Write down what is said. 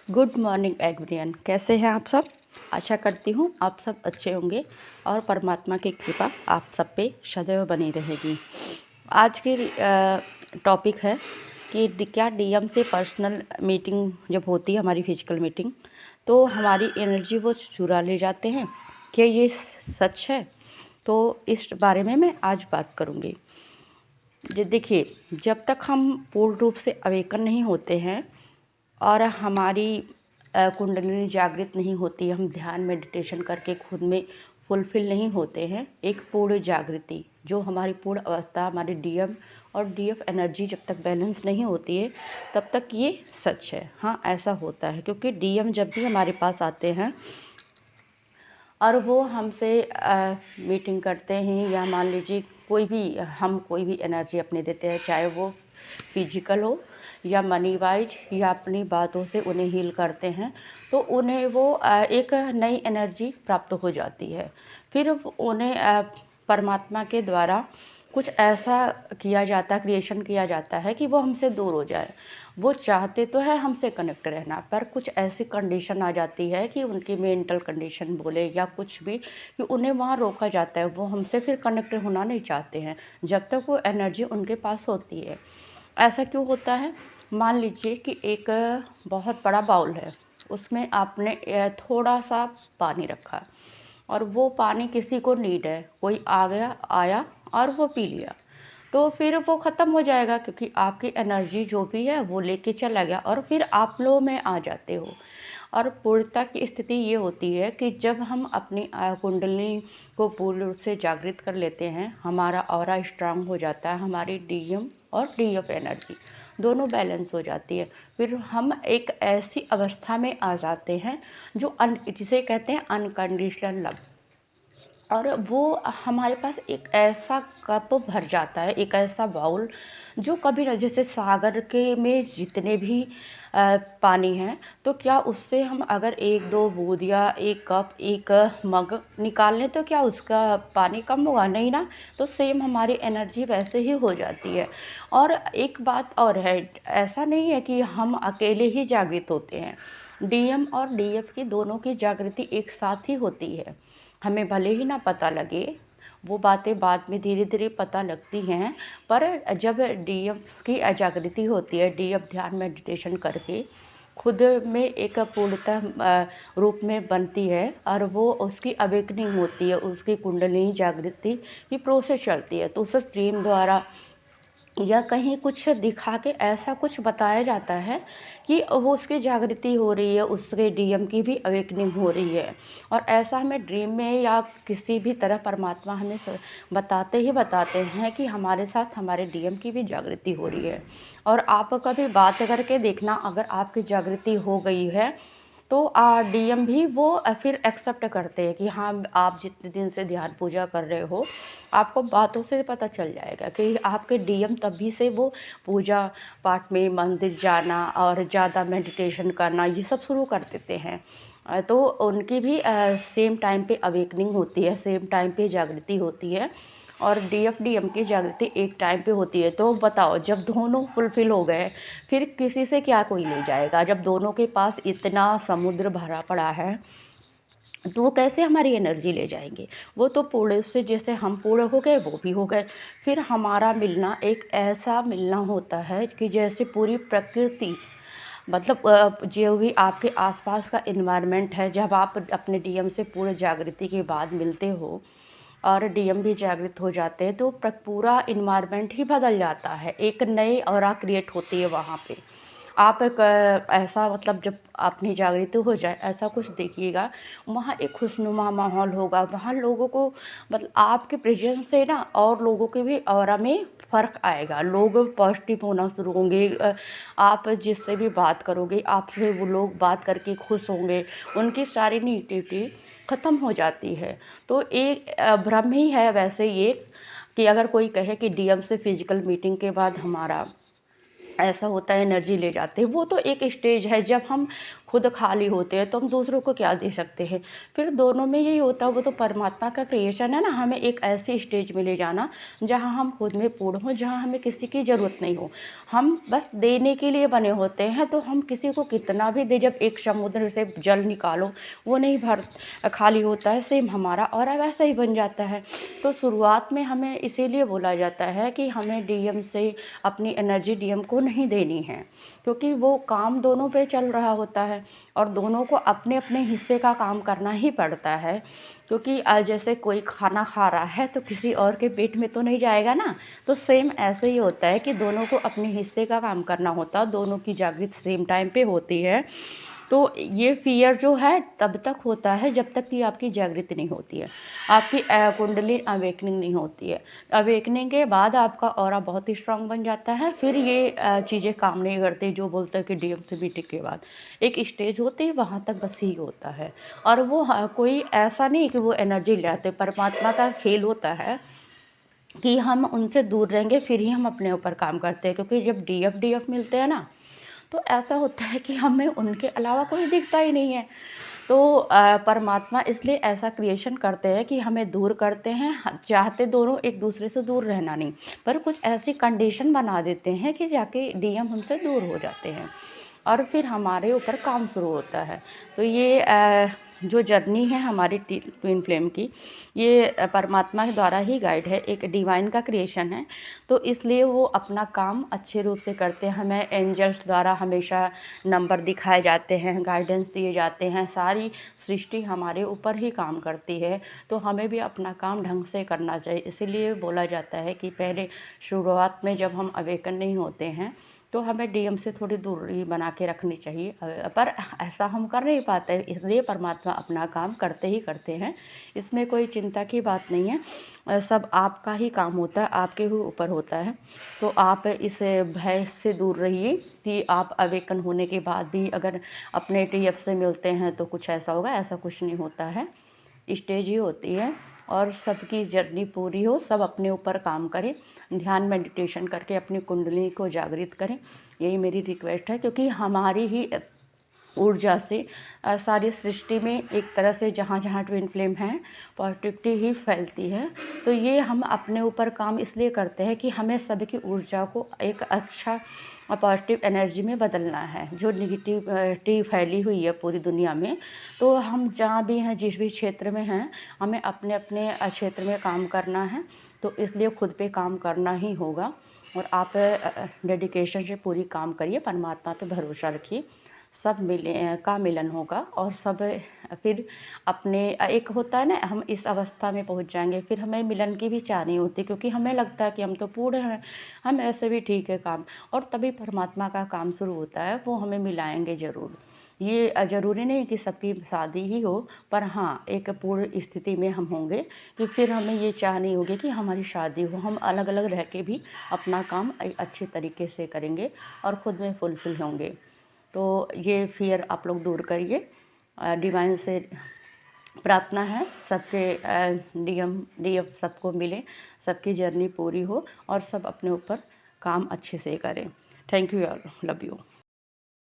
Good morning everyone. कैसे हैं आप सब? आशा करती हूँ आप सब अच्छे होंगे और परमात्मा की कृपा आप सब पे सदैव बनी रहेगी। आज की टॉपिक है कि क्या डीएम से पर्सनल मीटिंग जब होती है, हमारी फिजिकल मीटिंग, तो हमारी एनर्जी वो चुरा ले जाते हैं। क्या ये सच है? तो इस बारे में मैं आज बात करूँगी। देखिए, जब तक हम पूर्ण रूप से अवेकन नहीं होते हैं और हमारी कुंडलिनी जागृत नहीं होती, हम ध्यान मेडिटेशन करके खुद में फुलफिल नहीं होते हैं एक पूर्ण जागृति, जो हमारी पूर्ण अवस्था, हमारी डीएम और डीएफ एनर्जी जब तक बैलेंस नहीं होती है तब तक ये सच है। हाँ, ऐसा होता है क्योंकि डीएम जब भी हमारे पास आते हैं और वो हमसे मीटिंग करते हैं, या मान लीजिए कोई भी एनर्जी अपने देते हैं, चाहे वो फिजिकल हो या मनी वाइज या अपनी बातों से उन्हें हील करते हैं, तो उन्हें वो एक नई एनर्जी प्राप्त हो जाती है। फिर उन्हें परमात्मा के द्वारा कुछ ऐसा किया जाता है, क्रिएशन किया जाता है कि वो हमसे दूर हो जाए। वो चाहते तो है हमसे कनेक्ट रहना, पर कुछ ऐसी कंडीशन आ जाती है कि उनकी मेंटल कंडीशन बोले या कुछ भी, कि उन्हें वहाँ रोका जाता है। वो हमसे फिर कनेक्ट होना नहीं चाहते हैं जब तक वो एनर्जी उनके पास होती है। ऐसा क्यों होता है? मान लीजिए कि एक बहुत बड़ा बाउल है, उसमें आपने थोड़ा सा पानी रखा और वो पानी किसी को नीड है, कोई आ गया, आया और वो पी लिया, तो फिर वो ख़त्म हो जाएगा क्योंकि आपकी एनर्जी जो भी है वो लेके चला गया और फिर आप लो में आ जाते हो। और पूर्णता की स्थिति ये होती है कि जब हम अपनी कुंडलिनी को पूर्ण रूप से जागृत कर लेते हैं, हमारा ऑरा स्ट्रांग हो जाता है, हमारी डीएम और डीएफ एनर्जी दोनों बैलेंस हो जाती है। फिर हम एक ऐसी अवस्था में आ जाते हैं जो जिसे कहते हैं अनकंडीशनल लव, और वो हमारे पास एक ऐसा कप भर जाता है, एक ऐसा बाउल जो कभी न, जैसे सागर के में जितने भी पानी हैं, तो क्या उससे हम अगर एक दो बूंद या एक कप, एक मग निकाल लें तो क्या उसका पानी कम होगा? नहीं ना। तो सेम हमारी एनर्जी वैसे ही हो जाती है। और एक बात और है, ऐसा नहीं है कि हम अकेले ही जागृत होते हैं। डीएम और डीएफ की दोनों की जागृति एक साथ ही होती है। हमें भले ही ना पता लगे, वो बातें बाद में धीरे धीरे पता लगती हैं, पर जब डीएफ की जागृति होती है, डीएफ ध्यान मेडिटेशन करके खुद में एक पूर्णतः रूप में बनती है और वो उसकी अवेकनिंग होती है, उसकी कुंडलिनी जागृति की प्रोसेस चलती है, तो उस ड्रीम द्वारा या कहीं कुछ दिखा के ऐसा कुछ बताया जाता है कि वो उसकी जागृति हो रही है, उसके डीएम की भी अवेकनिंग हो रही है। और ऐसा हमें ड्रीम में या किसी भी तरह परमात्मा हमें बताते ही बताते हैं कि हमारे साथ हमारे डीएम की भी जागृति हो रही है। और आप कभी बात करके देखना, अगर आपकी जागृति हो गई है तो डीएम भी वो फिर एक्सेप्ट करते हैं कि हाँ, आप जितने दिन से ध्यान पूजा कर रहे हो, आपको बातों से पता चल जाएगा कि आपके डीएम तभी से वो पूजा पाठ में मंदिर जाना और ज़्यादा मेडिटेशन करना ये सब शुरू कर देते हैं। तो उनकी भी सेम टाइम पे अवेकनिंग होती है, सेम टाइम पे जागृति होती है और डीएफ डीएम की जागृति एक टाइम पे होती है। तो बताओ, जब दोनों फुलफिल हो गए फिर किसी से क्या कोई ले जाएगा? जब दोनों के पास इतना समुद्र भरा पड़ा है तो वो कैसे हमारी एनर्जी ले जाएंगे? वो तो पूर्ण से, जैसे हम पूर्ण हो गए वो भी हो गए। फिर हमारा मिलना एक ऐसा मिलना होता है कि जैसे पूरी प्रकृति, मतलब जो भी आपके आसपास का इन्वायरमेंट है, जब आप अपने डीएम से पूर्ण जागृति के बाद मिलते हो और डीएम भी जागृत हो जाते हैं, तो पूरा इन्वायरमेंट ही बदल जाता है, एक नई ऑरा क्रिएट होती है वहाँ पे। आप एक ऐसा, मतलब जब अपनी जागृति हो जाए ऐसा कुछ देखिएगा, वहाँ एक खुशनुमा माहौल होगा, वहाँ लोगों को, मतलब आपके प्रेजेंस से ना और लोगों के भी ऑरा में फ़र्क आएगा, लोग पॉजिटिव होना शुरू होंगे। आप जिससे भी बात करोगे, आपसे वो लोग बात करके खुश होंगे, उनकी सारी नेगेटिविटी ख़त्म हो जाती है। तो एक भ्रम ही है वैसे ये, कि अगर कोई कहे कि डीएम से फिजिकल मीटिंग के बाद हमारा ऐसा होता है, एनर्जी ले जाते हैं, वो तो एक स्टेज है जब हम खुद खाली होते हैं तो हम दूसरों को क्या दे सकते हैं। फिर दोनों में यही होता है, वो तो परमात्मा का क्रिएशन है ना, हमें एक ऐसी स्टेज में ले जाना जहाँ हम खुद में पूर्ण हो, जहाँ हमें किसी की ज़रूरत नहीं हो, हम बस देने के लिए बने होते हैं। तो हम किसी को कितना भी दे, जब एक समुद्र से जल निकालो वो नहीं भर खाली होता है, सेम हमारा ऑरा वैसा ही बन जाता है। तो शुरुआत में हमें इसीलिए बोला जाता है कि हमें डीएम से अपनी एनर्जी डीएम को नहीं देनी है, क्योंकि वो काम दोनों पे चल रहा होता है और दोनों को अपने अपने हिस्से का काम करना ही पड़ता है। क्योंकि जैसे कोई खाना खा रहा है तो किसी और के पेट में तो नहीं जाएगा ना, तो सेम ऐसे ही होता है कि दोनों को अपने हिस्से का काम करना होता है, दोनों की जागृत सेम टाइम पे होती है। तो ये फ़ियर जो है तब तक होता है जब तक कि आपकी जागृति नहीं होती है, आपकी कुंडली अवेकनिंग नहीं होती है। अवेकनिंग के बाद आपका ऑरा बहुत ही स्ट्रांग बन जाता है, फिर ये चीज़ें काम नहीं करती जो बोलते हैं कि डीएम से मीटिंग के बाद एक स्टेज होती है, वहाँ तक बस ही होता है। और वो कोई ऐसा नहीं कि वो एनर्जी ले आते, परमात्मा का खेल होता है कि हम उनसे दूर रहेंगे फिर ही हम अपने ऊपर काम करते हैं। क्योंकि जब डीएफ मिलते हैं ना, तो ऐसा होता है कि हमें उनके अलावा कोई दिखता ही नहीं है। तो परमात्मा इसलिए ऐसा क्रिएशन करते हैं कि हमें दूर करते हैं, चाहते दोनों एक दूसरे से दूर रहना नहीं, पर कुछ ऐसी कंडीशन बना देते हैं कि जाके डीएम हमसे दूर हो जाते हैं और फिर हमारे ऊपर काम शुरू होता है। तो ये जो जर्नी है हमारी ट्विन फ्लेम की, ये परमात्मा के द्वारा ही गाइड है, एक डिवाइन का क्रिएशन है। तो इसलिए वो अपना काम अच्छे रूप से करते हैं। हमें एंजल्स द्वारा हमेशा नंबर दिखाए जाते हैं, गाइडेंस दिए जाते हैं, सारी सृष्टि हमारे ऊपर ही काम करती है। तो हमें भी अपना काम ढंग से करना चाहिए। इसीलिए बोला जाता है कि पहले शुरुआत में जब हम अवेकन नहीं होते हैं तो हमें डीएम से थोड़ी दूरी बना के रखनी चाहिए, पर ऐसा हम कर नहीं पाते, इसलिए परमात्मा अपना काम करते ही करते हैं। इसमें कोई चिंता की बात नहीं है, सब आपका ही काम होता है, आपके ही ऊपर होता है। तो आप इस भय से दूर रहिए कि आप अवेकन होने के बाद भी अगर अपने डीएफ से मिलते हैं तो कुछ ऐसा होगा, ऐसा कुछ नहीं होता है। स्टेज ही होती है और सबकी जर्नी पूरी हो, सब अपने ऊपर काम करें, ध्यान मेडिटेशन करके अपनी कुंडली को जागृत करें, यही मेरी रिक्वेस्ट है। क्योंकि हमारी ही ऊर्जा से सारी सृष्टि में एक तरह से जहाँ जहाँ ट्विन फ्लेम हैं पॉजिटिविटी ही फैलती है। तो ये हम अपने ऊपर काम इसलिए करते हैं कि हमें सबकी ऊर्जा को एक अच्छा पॉजिटिव एनर्जी में बदलना है, जो निगेटिविटी फैली हुई है पूरी दुनिया में। तो हम जहाँ भी हैं, जिस भी क्षेत्र में हैं, हमें अपने अपने क्षेत्र में काम करना है। तो इसलिए खुद पे काम करना ही होगा और आप डेडिकेशन से पूरी काम करिए, परमात्मा पे भरोसा रखिए, सब मिलन होगा और सब फिर अपने एक होता है ना, हम इस अवस्था में पहुंच जाएंगे, फिर हमें मिलन की भी चाह नहीं होती, क्योंकि हमें लगता है कि हम तो पूर्ण हैं, हम ऐसे भी ठीक है काम, और तभी परमात्मा का काम शुरू होता है, वो हमें मिलाएंगे ज़रूर। ये ज़रूरी नहीं कि सबकी शादी ही हो, पर हाँ एक पूर्ण स्थिति में हम होंगे कि फिर हमें ये चाह नहीं होगी कि हमारी शादी हो, हम अलग अलग रह के भी अपना काम अच्छे तरीके से करेंगे और ख़ुद में फुलफिल होंगे। तो ये फियर आप लोग दूर करिए, डिवाइन से प्रार्थना है सबके डीएफ सबको मिले, सबकी जर्नी पूरी हो और सब अपने ऊपर काम अच्छे से करें। थैंक यू यार, लव यू।